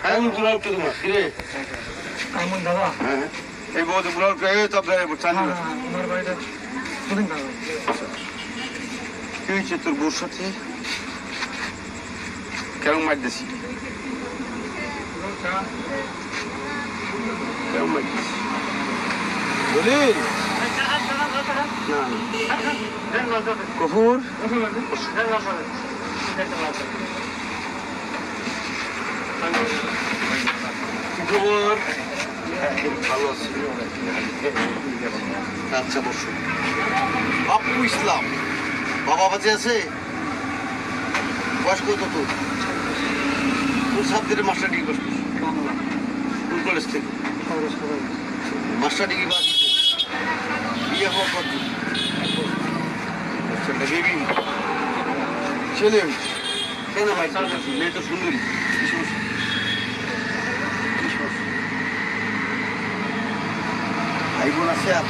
হ্যাঁ বুলাল কে তোমার কিরে কেমন দাদা? হ্যাঁ এই বউতে বুলাল কে তো আপনার চান আমার বাড়িতে দুদিন কাজ কি হয়েছে তোর বউর সাথে কেমন মারতেছি কেমন মারতেছি বলি কপুর খবর ভালো আছি আচ্ছা বসো বাপু ইসলাম বাবা বাঁচে আছে বয়স কত তোর তোর সাবজেক্টে মাস্টার ডিগ্রি করছিস কোন কলেজ থেকে মাস্টার ডিগ্রি বাদ বিয়ে হওয়ার পর আচ্ছা বেবি ছেলে কেন ভাই মেয়ে তো সুন্দরী কি সমস্যা ভাই বোন আছে আর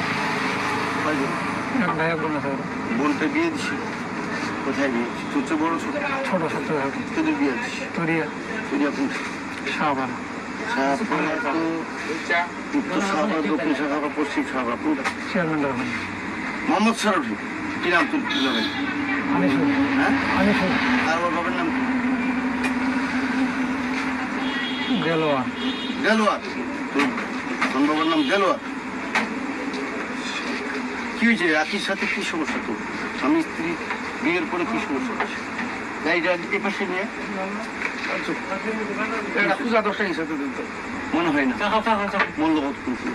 কয়জন ভাই বোন আছে বোনটা বিয়ে দিছি কোথায় বিয়ে তোর চেয়ে বড় ছোট ছোট ছোট তোদের বিয়ে দিছি তুরিয়া তুরিয়া কোন সাবান শাহবান তো উত্তর শাহবান দক্ষিণ শাহবান পশ্চিম শাহবান কোনটা চেয়ারম্যান রহমান মোহাম্মদ শরফি কি নাম তোর ভাই আনিসুল হ্যাঁ আনিসুল আর ওর বাবার নাম দেলোয়ার দেলোয়ার তোর বাবার নাম দেলোয়ার কি হয়েছে রাখির সাথে কি সমস্যা তোর স্বামী স্ত্রী বিয়ের পরে কি সমস্যা হচ্ছে গাড়িটা এ পাশে নিয়ে পূজা 10 টাকা হিসাবে দিতে মনে হয় না মূল্য কত করছি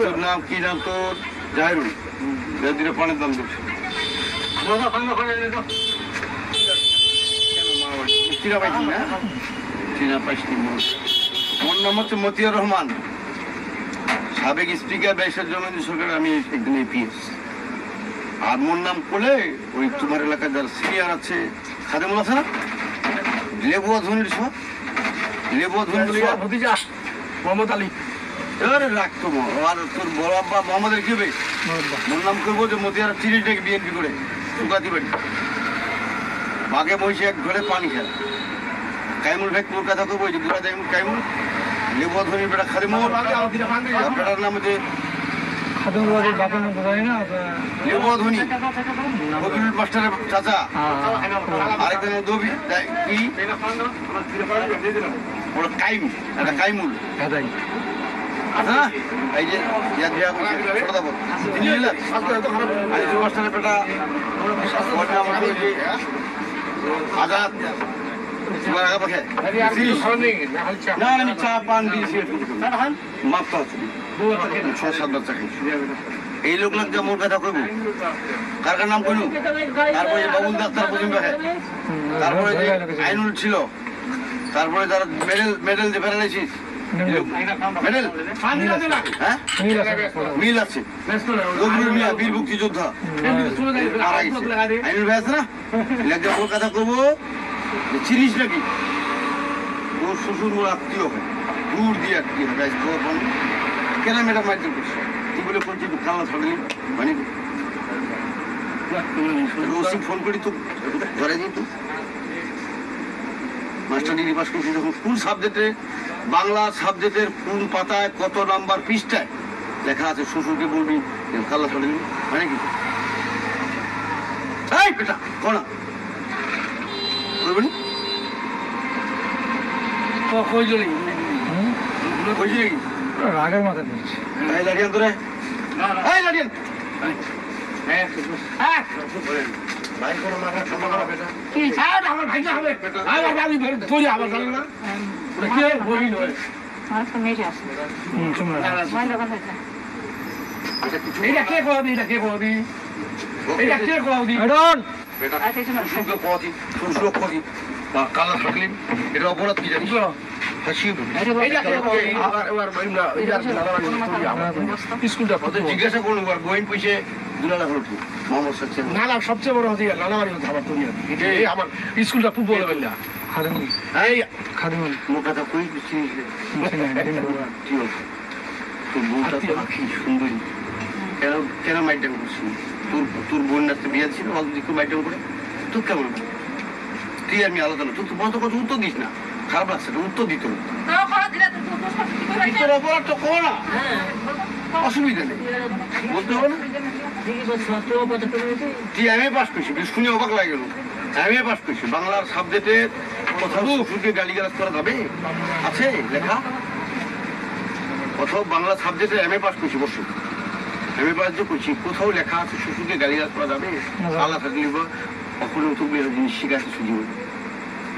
তোর নাম কি নাম তোর জাহিরুল দিনে পানের দাম দিচ্ছে চিনা পাইছি না চিনা পাইছি মোর নাম হচ্ছে মতিয়ার রহমান সাবেক স্পিকার বাইশের জমিন সরকার আমি একদিন এপিএস আর মোর নাম করলে ওই তোমার এলাকায় যারা সিনিয়র আছে খাদেমুল আছে না লেবুয়া ধনির সব লেবুয়া ধনির সব মোহাম্মদ আলী আরে রাখতো আর তোর বড় আব্বা মোহাম্মদের কি হবে মোর নাম করবো যে মতিয়ার চিনিটাকে বিএনপি করে সুগাতি বাড়ি বাঘে বসে এক ঘরে পানি খেলা কাইমুল ভাই তোর কথা করবো যে বুড়া দেয় কাইমুল লেবুয়া ধনির বেটা খাদেমুল বেটার নাম হচ্ছে লেবুয়া ধনি কবির মাস্টারের চাচা আরেকজন দবি কি ওরা কাইম একটা কাইমুল আচ্ছা এই যে ইয়াদ বিয়া করছে ছোট দাবো মাস্টারের বেটা আজাদ তোমার আগা পাখে না আমি চা পান দিয়েছি মাপটা হচ্ছে 6-7 বার চা খাইছি এই লোক লাগছে মোর কথা কইব কার কার নাম কইল তারপরে বাবুল ডাক্তার পশ্চিম পাখে তারপরে যে আইনুল ছিল তারপরে যারা মেডেল যে ফেরাইছিস মেডেল হ্যাঁ মিল আছে গজরুল মিয়া বীর মুক্তিযোদ্ধা আইনুল ভাই আছে না লাগছে মোর কথা কইব চিনিস নাকি ওর শ্বশুর মোর আত্মীয় হয় দূর দিয়ে আত্মীয় হয় কেন ম্যাডাম মাইকেল করছে তুই বলে করছি খাওয়া ছড়ালি মানে ওসি ফোন করি তো ধরে দিই তুই মাস্টার ডিগ্রি পাস করছি যখন কোন সাবজেক্টে বাংলা সাবজেক্টের কোন পাতায় কত নাম্বার পৃষ্ঠায় লেখা আছে শ্বশুরকে বলবি খাল্লা ছড়ে দিবি মানে কি এই পেটা কোনা বলবি রাগের মাথায় বলছি লাঠিয়ান তোরে লাঠিয়ান কালা থাকলেন এটা অপরাধ কি জানিস জিজ্ঞাসা করুন গোয়েন পয়সে নালা সবচেয়ে বড় হচ্ছে নালাবাড়ি হচ্ছে আমার তৈরি আমার স্কুলটা ফুটবল না মোর কথা কই সুন্দরী কেন মাইটাম করছি তোর বোন না বিয়ে ছিল অল্প মাইটাম করে তোর কেমন তুই আমি আলাদা না, তুই তো বলতো কথা উত্তর দিস না, খারাপ লাগছে না, উত্তর দিত না। তোর অপরাধ তো করো না, অসুবিধা নেই, বলতে হবে না। তুই এমএ পাস করছিস, শুনে অবাক লাগে গেল। এমএ পাস করছিস, বাংলার সাবজেক্টের কোথাও শ্বশুরকে গালিগালাজ করা যাবে? আছে লেখা? কোথাও বাংলা সাবজেক্টে এমএ পাস করছি, বসু এমএ পাস যে করছি, কোথাও লেখা আছে শ্বশুরকে গালিগালাজ করা যাবে? আল্লাহ থাকলে কখনো তুমি জিনিস শিখাচ্ছে জীবনে,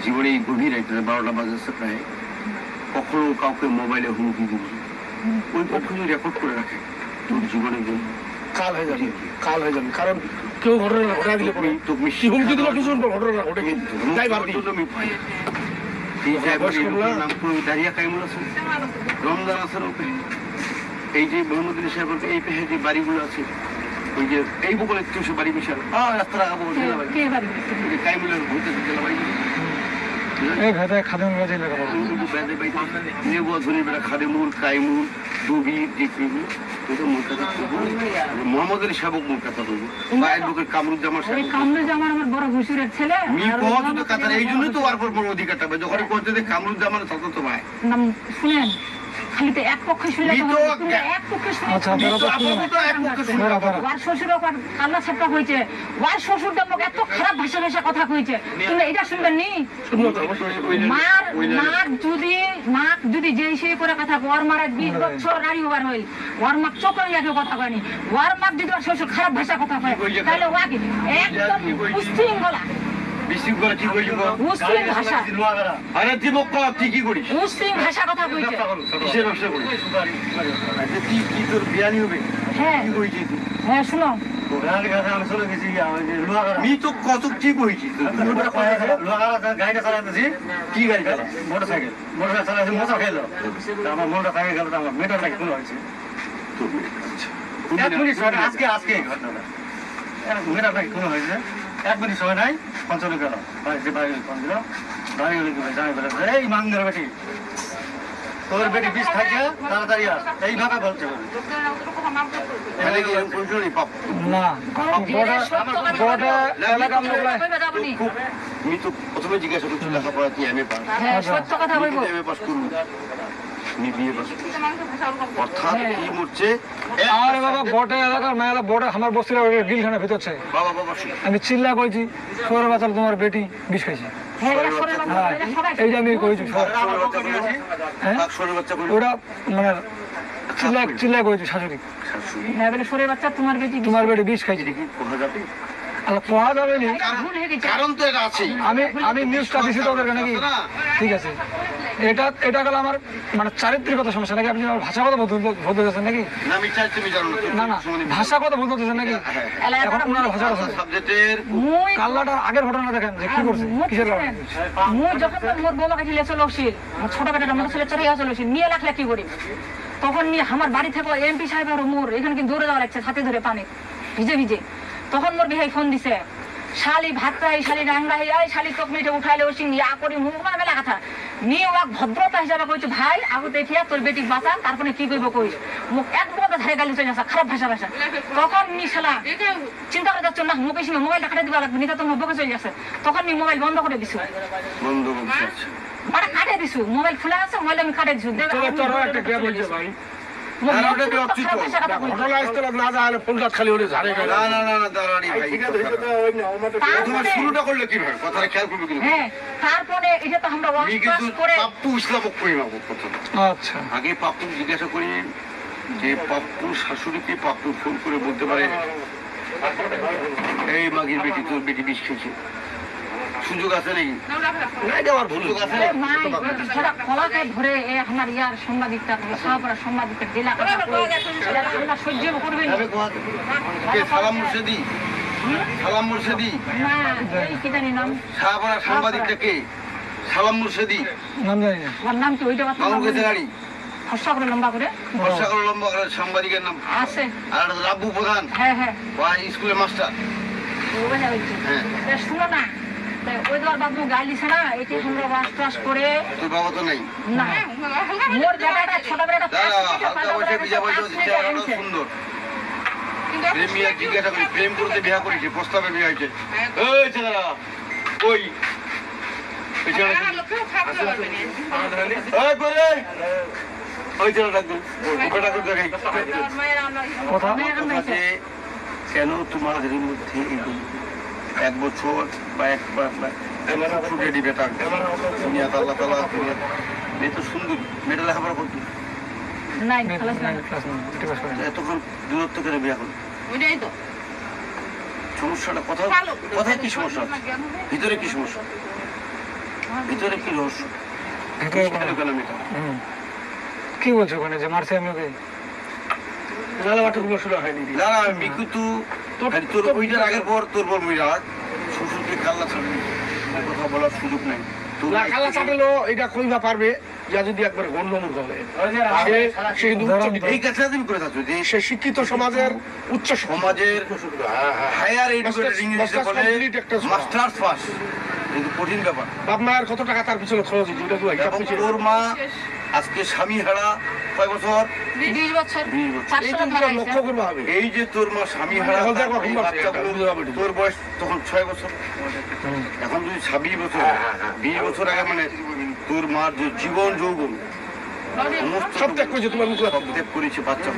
জীবনে এই গভীর একটা 12টা বাজাচ্ছে প্রায়, কখনো কাউকে মোবাইলে হুমকি দিবি, ওই কখনো রেকর্ড করে রাখে তোর জীবনের জন্য। কাল হয়ে যাবে, কাল হয়ে যাবে, কারণ কেউ ঘটনা ঘটা দিলে পরে তুমি হুমকি দিল কিছু ঘটনা ঘটে গেছে। দাঁড়িয়ে কাইমুল আছে, রমজান আছে, এই যে মোহাম্মদ সাহেব এই পেহে যে বাড়িগুলো আছে, ওই যে এই বকলে সে বাড়ি বিশাল রাস্তা লাগাবো কাইমুলের ভূতে খাদেমুল কাইমুল মোহাম্মদ আলী সাহেব মূল কথা বলবো, কামরুজ্জামান আমার বড় হুজুরের ছেলে। এই জন্যই তো আর বড় অধিকারটা পাবে যখন করতে কামরুজ্জামান তো ভাই শুনেন, খালি তো এক পক্ষে শুনে এক পক্ষে কান্না ছাপটা হয়েছে, ওয়ার শ্বশুরটা মুখ এত খারাপ ভাষা ভাষা কথা কইছে, তুমি এটা শুনবেন নি? মার যদি যে হিসেবে করে কথা ওর মার 20 বছর নারী ওভার হইল, ওর মাক চোখে একে কথা কয়নি, ওর মাক যদি ওর শ্বশুর খারাপ ভাষা কথা কয় তাহলে ওয়াকে একদম উশৃঙ্খলা ভাষা কথা কইছে। হ্যাঁ শুনো, কত কি কইছি গাড়িটা চালাতেছি, কি গাড়ি মোটর সাইকেল চালাচ্ছি, মজা খেলো আমার মোটর সাইকেল গেল, আমার মেটার নাকি কোনো হয়েছে আজকে আজকে ঘটনাটা মেটার নাকি কোনো হয়েছে, 1 মিনিট সময় নাই, পঞ্চান্ন গেল বাড়িতে বাড়ি ফোন দিল, বাড়ি হলে জানাই বলে এই মাঙ্গের বেটি তোর বেটি বিষ খাইছে তাড়াতাড়ি আস, এইভাবে বলছে। প্রথমে জিজ্ঞাসা করছি লেখাপড়া কি এমএ পাস, পাস করুন অর্থাৎ কি মরছে আরে বাবা বটে এলাকার মেয়েরা বটে আমার বস্তির গিলখানা ভিতরছে বাবা বাবা আমি চিল্লা কইছি সরে বাঁচাল তোমার বেটি বিষ খাইছে, এই যে আমি কইছি ওটা মানে চিল্লা কইছি শাশুড়ি তোমার বেটি বিষ খাইছে পড়া যাবে না, কারণ তো এটা আছে, আমি নিউজটা দিছি তো ওদের নাকি, ঠিক আছে এটা গেল আমার মানে চারিত্রিকতা সমস্যা নাকি, আপনি আমার ভাষা কথা বলতে চাচ্ছেন নাকি? না না ভাষা কথা বলতে চাচ্ছেন নাকি? এখন ওনার ভাষা কথা কাল্লাটা আগের ঘটনা দেখেন যে কি করছে, কিসের কারণে ছোট বেটাটা মোটর সাইকেল চড়ে চলেছি নিয়ে লাগলে কি করি, তখন নিয়ে আমার বাড়ি থেকে এমপি সাহেব আর মোর এখানে কিন্তু দৌড়ে যাওয়া লাগছে হাতে ধরে পানি ভিজে ভিজে, তখন মোর বিহাই ফোন দিছে শালি ভাত খাই শালি রাঙ্গা হই শালি চোখ মিটে উঠাইলে ওসি ইয়া করি মুখ মানে মেলা কথা নিয়ে ওয়াক ভদ্রতা হিসাবে কইছে ভাই আগতে ঠিয়া তোর বেটি বাঁচা, তারপরে কি করবো কইস মুখ একদম ধারে গালি চলে আসা খারাপ ভাষা ভাষা, তখন নি শালা চিন্তা করে যাচ্ছ না মুখে সঙ্গে মোবাইলটা কাটে দিবা লাগবে, নিতে তোমার বকে চলে যাচ্ছে, তখন নি মোবাইল বন্ধ করে দিছো, মানে কাটে দিছো, মোবাইল খোলা আছে মোবাইল আমি কাটে দিছো। শুরুটা করলে কি ভাই কথাটা খেয়াল করবে কিন্তু তারপরে এটা তো আমরা পাপ্পু ইসলামক করি মাবো কথাটা। আচ্ছা আগে পাপ্পু জিজ্ঞাসা করি যে পাপ্পুর শাশুড়িকে পাপ্পু ফোন করে বলতে পারে এই মাগির বেটি তোর বেটি বিষ খেয়েছে, সুযোগ আছে নাকি? ধরে আমার ইয়ার সাংবাদিকটা সাংবাদিকটা জেলা সহ্য করবে সালাম মুর্শেদি, সালাম মুর্শেদি কি জানি নাম সাংবাদিকটাকে সালাম মুর্শেদি নাম কি ওইটা গাড়ি ফর্সা করে লম্বা করে সাংবাদিকের নাম আছে আর রাব্বু প্রধান, হ্যাঁ হ্যাঁ স্কুলের মাস্টার। শুনো না ওই তোমার বাবু গাড়ি দিছে না এটি আমরা বাস টাস করে তোর বাবা তো নাই না মোর জায়গাটা ছোটবেলাটা সুন্দর প্রেমিয়া জিজ্ঞাসা করি প্রেম করতে বিয়া করেছে প্রস্তাবে বিয়ে হয়েছে ওই ছেলেরা ওই ওই করে ওই জন্য ডাকবেন ওটা করে দেখাই কথা যে কেন তোমাদের মধ্যে এরকম 1 বছর বা 1 ছুটে দিবে টাকা দুনিয়া আল্লাহ তাআলা মেয়ে তো সুন্দর মেয়েটা লেখাপড়া করতো এতক্ষণ দূরত্ব করে বিয়ে করো সমস্যাটা কোথায় কি সমস্যা ভিতরে কি সমস্যা ভিতরে কি রহস্য কি বলছো ওখানে যে মারছে আমি ওকে না না মিকু তো তোর ওইটার আগের পর তোর বর মিরাট শ্বশুরকে কাল্লা ছাড়বি কথা বলার সুযোগ নাই কালা চাটালো এটা কইবা পারবে যা যদি একবার গণ্ডমূল হবে সে এই কাজটা তুমি করে থাকছো যে সে শিক্ষিত সমাজের উচ্চ সমাজের হায়ার এডুকেটেড ইংলিশে বলে মাস্টার্স পাস কিন্তু কঠিন ব্যাপার বাপ মায়ের কত টাকা তার পিছনে খরচ হয়েছে ওটা এবং তোর মা আজকে স্বামী হারা কয় বছর 20 বছর 20 বছর লক্ষ্য করবো হবে এই যে তোর মা স্বামী হারা তোর বয়স তখন 6 বছর এখন যদি 26 বছর 20 বছর আগে মানে তোর মার যে জীবন যৌবন সব ত্যাগ করেছে তোমার মুখে সব ত্যাগ করেছে বাচ্চা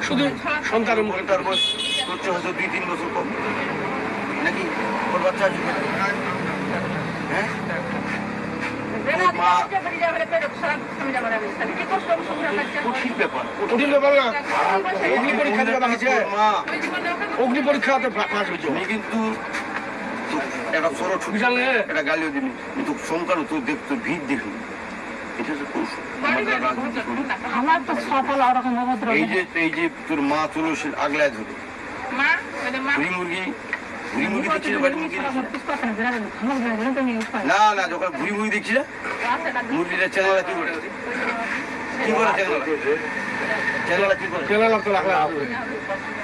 শুধু সন্তানের মুখে তার বয়স হচ্ছে হয়তো 2-3 বছর কম নাকি ওর বাচ্চা আছে হ্যাঁ কঠিন ব্যাপার কঠিন ব্যাপার না অগ্নি পরীক্ষা দেওয়া বাকি মা অগ্নি পরীক্ষাতে পাস হয়েছে কিন্তু একটা ছোট ছুটি চালে একটা গালিও দিবি কিন্তু সংখ্যার তোর দেখতো ভিড় দেখি এটা হচ্ছে কৌশল আমার তো সফল ওরকম অভদ্র এই যে তোর মা চলো সে আগলায় ধরে মুরগি দেখছি বাড়ি মুরগি না না যখন মুরগি দেখছি না মুরগিটা চ্যানেলটা কি করে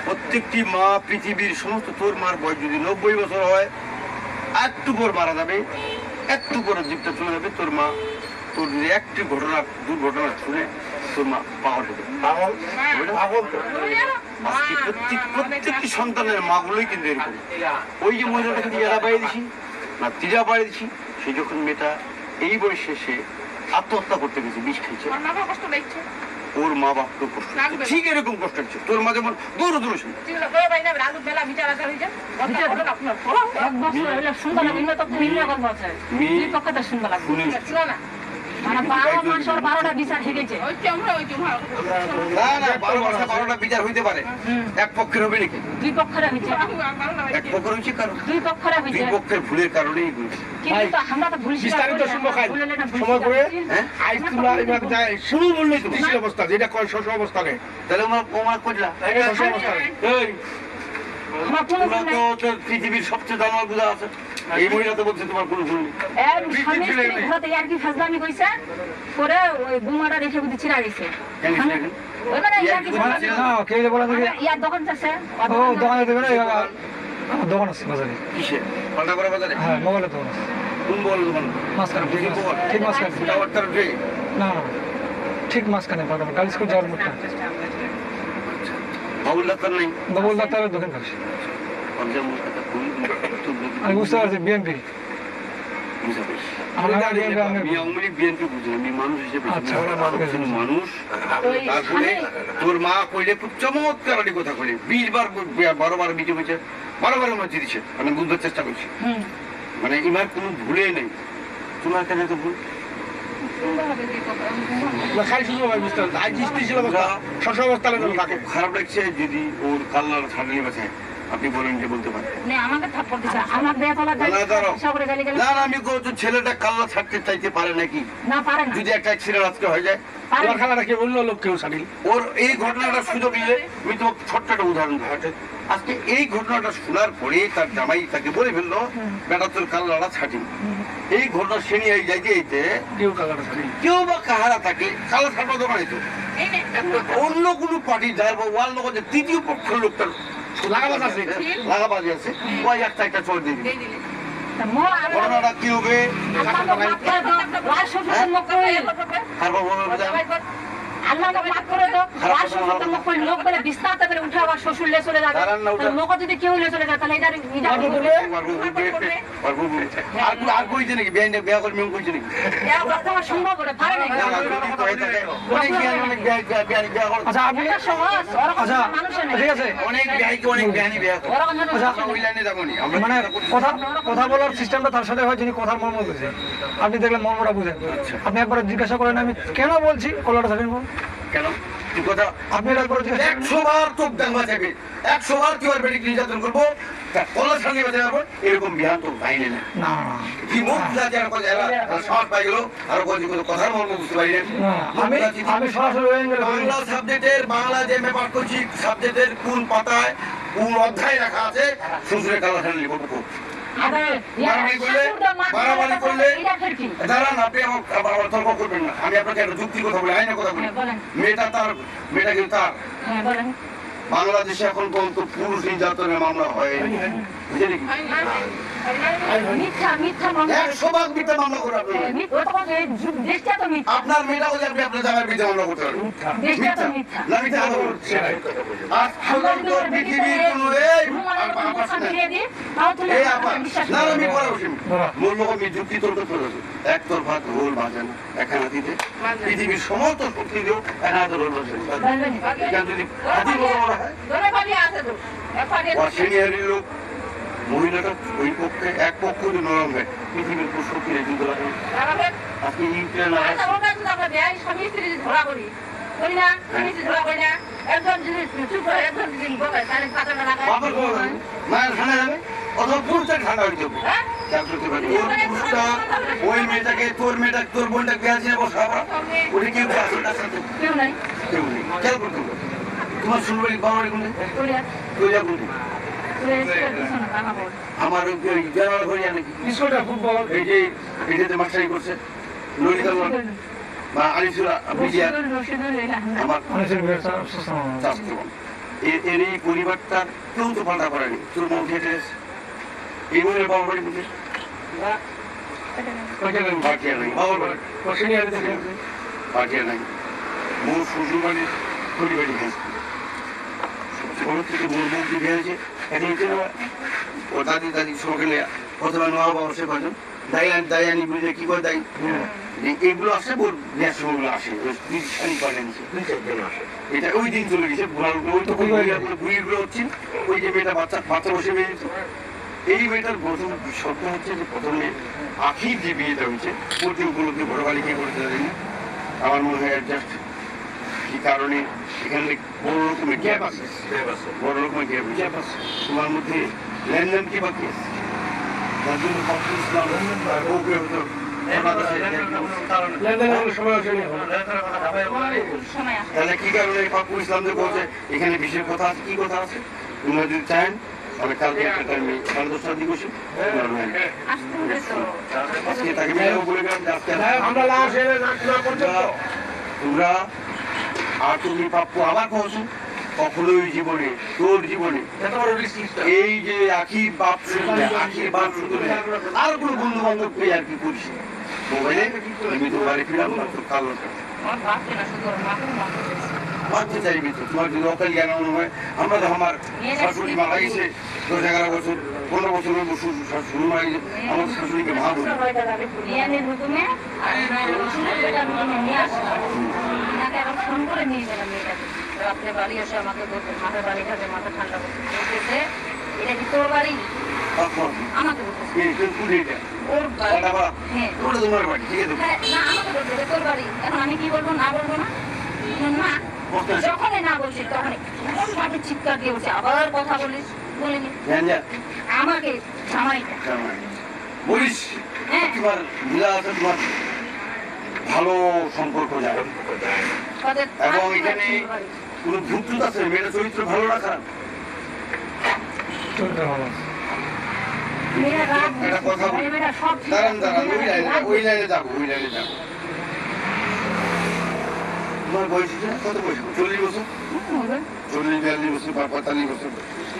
প্রত্যেকটি মা পৃথিবীর সমস্ত তোর মার বয়স যদি 90 বছর হয় একটু পর মারা যাবে একটু পরে জীবটা চলে যাবে তোর মা তোর যদি একটি দুর্ঘটনা শুনে তোর মা পাগল হবে আজকে প্রত্যেকটি সন্তানের মাগুলোই কিন্তু এরকম ওই যে মহিলাটাকে টিরা পাইয়ে দিছি না টিরা পাইয়ে দিছি সে যখন মেয়েটা এই বয়সে সে আত্মহত্যা করতে গেছে বিষ খেয়েছে ওর মা বাপ তো কষ্ট ঠিক এরকম কষ্ট হচ্ছে তোর মা যেমন দৌড় দৌড় বিচার হইতে পারে এক পক্ষের হবে নাকি দুই পক্ষের এক পক্ষের হচ্ছে কারণ দুই পক্ষের ভুলের কারণেই বিস্তারিত শুনবো খাই সময় করে শুরু বললেই তো কৃষি অবস্থা যেটা কয় শস্য অবস্থা নেই তাহলে ওমা করলা শস্য অবস্থা নেই পৃথিবীর সবচেয়ে দামাল পূজা আছে এই মহিলা তো বলছে তোমার কোনো ভুল নেই দোকান আছে বাজারে কিসে পাল্টা করা বাজারে হ্যাঁ মোবাইলের দোকান আছে কোন বল দোকান মাঝখানে ঠিক মাঝখানে না না ঠিক মাঝখানে গাড়ি স্কুল যাওয়ার মুখটা বাবুল ডাক্তার নেই বাবুল ডাক্তারের দোকান করছে আমি বুঝতে পারছি বিএনপি মানুষ তারপরে তোর মা কইলে খুব চমৎকার কথা কইলে 12বার বিজে হয়েছে 12বার মাঝে দিচ্ছে মানে বুঝবার চেষ্টা করছি মানে ইমার কোনো ভুলে নেই তোমার কেন তো ভুল খারাপ লাগছে যদি ওর কাল্লার ছাড়িয়ে বাঁচায় আপনি বলেন যে বলতে পারেন না আমি ছেলেটা কাল্লা ছাড়তে চাইতে পারে নাকি যদি একটা অ্যাক্সিডেন্ট আজকে হয়ে যায় অন্য লোক কেউ ছাড়ি ওর এই ঘটনাটা সুযোগ নিলে আমি তোমাকে ছোট্ট একটা উদাহরণ দেখাচ্ছি আজকে এই ঘটনাটা শোনার পরে তার জামাই তাকে বলে ফেললো বেটা তোর কাল্লাটা ছাড়ি এই ঘটনা সে নিয়ে যাইতে কেউ বা কাহারা থাকে কাল্লা ছাড়বা দোকানে তো অন্য কোনো পার্টি যার বা ওয়াল লোক তৃতীয় পক্ষের লোকটার লাগাবাজি আছে ওই একটা চোর দিয়ে ঘটনাটা কি হবে আল্লাহ করে তো আর শ্বশুর তো মুখ করে লোক বলে বিস্তারটা করে উঠে আবার শ্বশুর লে চলে যাবে লোক যদি কেউ লে চলে যায় তাহলে এটা আর কইছে নাকি বিয়া করবি কইছে নাকি আমার সম্ভব করে পারে না আচ্ছা আপনি আচ্ছা ঠিক আছে অনেক বিয়াইকে অনেক বিয়ানি বিয়া করে ওই লাইনে যাবো নি আমরা মানে কথা বলার সিস্টেমটা তার সাথে হয় যিনি কথার মর্ম বুঝে আপনি দেখলেন মর্মটা বুঝেন আপনি একবার জিজ্ঞাসা করেন আমি কেন বলছি কলাটা থাকেন কেন তুই কথা আপনি একবার 100 বার চোখ দেখা যাবে 100 বার তুই আর বেটি নির্যাতন করবো কলার সঙ্গে বাজে যাবো এরকম বিহান তো পাইনি না না কি মুখ যাতে আর কথা সাহস পাই গেল আর কোনো কথার মর্ম বুঝতে পারি না আমি সরাসরি বাংলা সাবজেক্টের বাংলা যে আমি পাঠ করছি সাবজেক্টের কোন পাতায় কোন অধ্যায় রাখা আছে শ্বশুরের কালা ঠান্ডা লিখবো বাড়াবাড়ি করলে দাঁড়ান আপনি আমার তর্ক করবেন না আমি আপনাকে একটা যুক্তির কথা বলি আইনের কথা বলি মেয়েটা কিন্তু তার বাংলাদেশে এখন পর্যন্ত পুরুষ নির্যাতনের মামলা হয় আপনার মেয়েটা বলে আপনি আপনার জামার বিরুদ্ধে মামলা করতে পারবেন যুক্তি তর্ক করে একতরফা রোল বাজে না একখানা দিতে পৃথিবীর সমস্ত শক্তি দিয়েও এক হাতে রোল বাজে যদি হাতি বড় হয় সিনিয়রের লোক মহিলাটা ওই পক্ষে এক পক্ষ যদি নরম হয় পৃথিবীর শক্তি কিন্তু আপনি মায়ের ঠান্ডা যাবে অথবা পুরুষটা ঠান্ডা হয়ে যাবে ওই মেয়েটাকে তোর তোর বোনটা পেঁয়াজ নিয়ে বসা ওটা কেউ কেউ নেই খেয়াল করতে হবে তোমার শুনবাড়ি বাবার কোনে আমার জানালা ঘরে নাকি এই যে এটাতে মাস্টারি করছে ললিতা বা আলিসুরা বিজিয়া আমার এর এই পরিবারটা কেউ তো পাল্টা করেনি তোর মন খেটে এই মনের বাবার বাড়ি বুঝে পাঠিয়ে নাই মোর শ্বশুর বাড়ির পরিবারই থেকে মোর মুখ দিয়ে হয়েছে ও দাদি দাদি সকালে প্রথমে নোয়া বাবা সে কজন দায়ানি বুঝে কি করে দায়ী এগুলো আসে ওর গ্যাস সময়গুলো আসে এটা ওই দিন চলে গেছে ওই তো ঘুরিয়ে হচ্ছে ওই যে মেয়েটা বাচ্চা বসে বেরিয়েছে এই মেয়েটার প্রথম শর্ত হচ্ছে যে প্রথমে আখির যে বিয়েটা হয়েছে প্রতি উপলব্ধি বড় বালিকে করতে পারিনি আমার মনে হয় অ্যাডজাস্ট কি কারণে এখানে বড় রকমের গ্যাপ আছে বড় রকমের গ্যাপ আছে তোমার মধ্যে লেনদেন কি বাকি আছে তার জন্য তাহলে কি কারণে ফাকুল ইসলাম যে বলছে এখানে বিশেষ কথা আছে কি কথা আছে তোমরা যদি চান তাহলে কালকে একটা টাইমে 10:30 দিকে বসে আজকে তাকে বলে গেলাম তোমরা আর তুমি পাপ্পু আবার কহছো কখনোই জীবনে তোর জীবনে এই যে আখির বাপ শুধু আর কোনো বন্ধু বান্ধব পেয়ে আর কি করিস মোবাইলে আমি তো বাড়ি ফিরাম না তো কালো মারতে চাইবি তো তোমার যদি অকাল জ্ঞান হয় আমরা তো আমার শাশুড়ি মারা গেছে 10-11 বছর 15 বছর শাশুড়ি মারা গেছে আমার শাশুড়িকে মা বলে ফোন করে নিয়ে গেলাম রাত্রে বাড়ি এসে আমাকে বলতে মাথার বাড়ি খাবে মাথা ঠান্ডা বলতেছে এটা কি তোর বাড়ি আমাকে তোর বাড়ি এখন আমি কি বলবো না বলবো না যখনই না বলছি তখনই ভাবে চিৎকার দিয়ে বলছি আবার কথা বলিস বলিনি আমাকে জামাইটা বলিস তোমার ভালো সম্পর্ক যায় এবং এখানে কোন ভুল আছে মেয়েটা চরিত্র ভালো রাখা কথা দাঁড়ান ওই লাইনে যাবো তোমার বয়স কত বয়স 40 বছর 40-42 বছর বা 45 বছর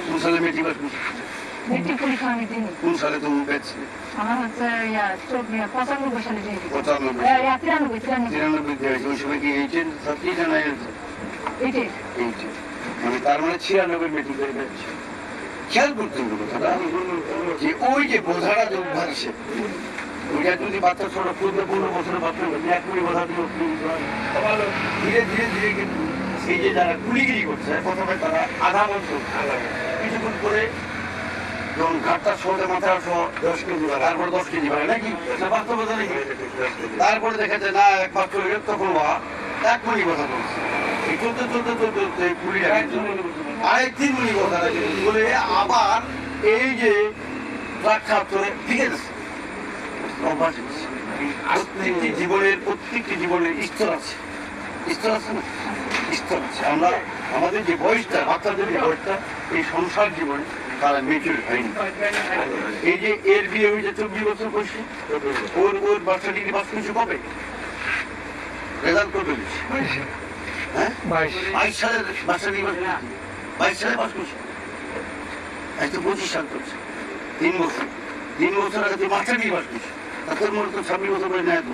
কোন সালে মেট্রিক পাস করছো কোন সালে তুমি পেয়েছিলে আমার হচ্ছে 95 সালে 93 ওই সময় কি 18 সাবজেক্ট না এইটাই এই যে মানে তার মানে 96 মেট্রিক করে বেড়েছে। খেয়াল করতে হবে কথাটা যে ওই যে বোঝাটা যে অভ্যাস আছে, ওইটা যদি বাচ্চা ছোট 15 বছরের বাচ্চা এক কুড়ি বোঝা দিল, ধীরে ধীরে ধীরে কিন্তু এই যে যারা কুলিগিরি করছে প্রথমে তারা আধা বছর কিছুক্ষণ করে যখন ঘাটটা শোতে মাথার শো 10 কেজি তারপরে 10 কেজি বাড়ে নাকি বাস্তবতা নাকি, তারপরে দেখা যায় না এক মাস চলে গেল তখন এক কুড়ি কথা বলছে, এই চলতে চলতে চলতে চলতে কুড়িটা আরেক 3 মিনিট কথা বলে আবার এই যে ট্রাক খাপ করে ঠিক আছে অভ্যাস হচ্ছে। প্রত্যেকটি জীবনের স্তর আছে, স্তর আছে না, স্তর আছে। আমরা আমাদের যে বয়সটা বাচ্চাদের যে বয়সটা এই সংসার জীবনে তারা মেচুর হয়নি। এই যে এর বিয়ে হয়েছে 24 বছর বয়সে, ওর বাচ্চা ডিগ্রি পাস কিছু কবে রেজাল্ট করবে হ্যাঁ 22 সালের বাচ্চা ডিগ্রি 22 সালে পাস করছে, আজ তো 25 সাল করছে, 3 বছর আগে তুই মাস্টার ডিগ্রি পাস করছে, তোর মনে তো 26 বছর বয়স নেয় তো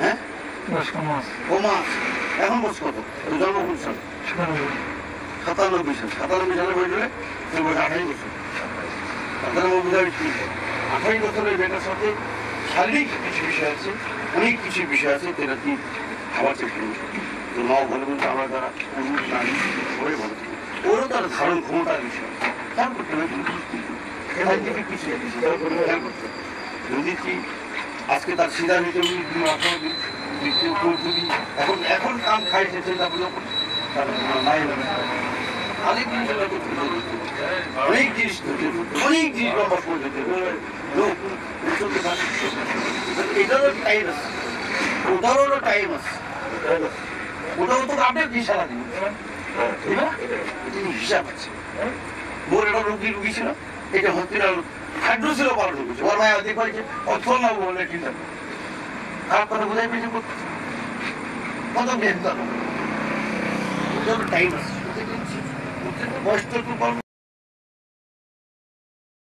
হ্যাঁ কমা এখন বয়স কত তোর জন্ম কোন সাল 97 সালে বয়স হলে তোর বয়স 28 বছর, 28 বছরের বেটার সাথে শারীরিক কিছু বিষয় আছে, অনেক কিছু বিষয় আছে যেটা কি খাবার চেষ্টা করছে তোর মাও বলে বলতে আমার দ্বারা ওরে বলে ওরও তার ধারণ ক্ষমতার বিষয় খেয়াল করতে হবে কিছু যদি কি আজকে তার সিধা নিতে এখন কাম খাইছে চিন্তা করলে অনেক জিনিস লম্বা করে যেতে এটারও টাইম আছে, ওটারও টাইম আছে, ওটাও তো আপডেট দিয়ে সারা দিন হিসাব আছে। ওর একটা রুগী ছিল, এটা হসপিটাল হাইড্রো ছিল পারা ঢুকেছে, ওর মায়া দিয়ে পাইছে অথল না বলে ঠিক আছে খারাপ কথা বোঝাই পেয়েছে কত বেহতার টাইম আছে বয়স তো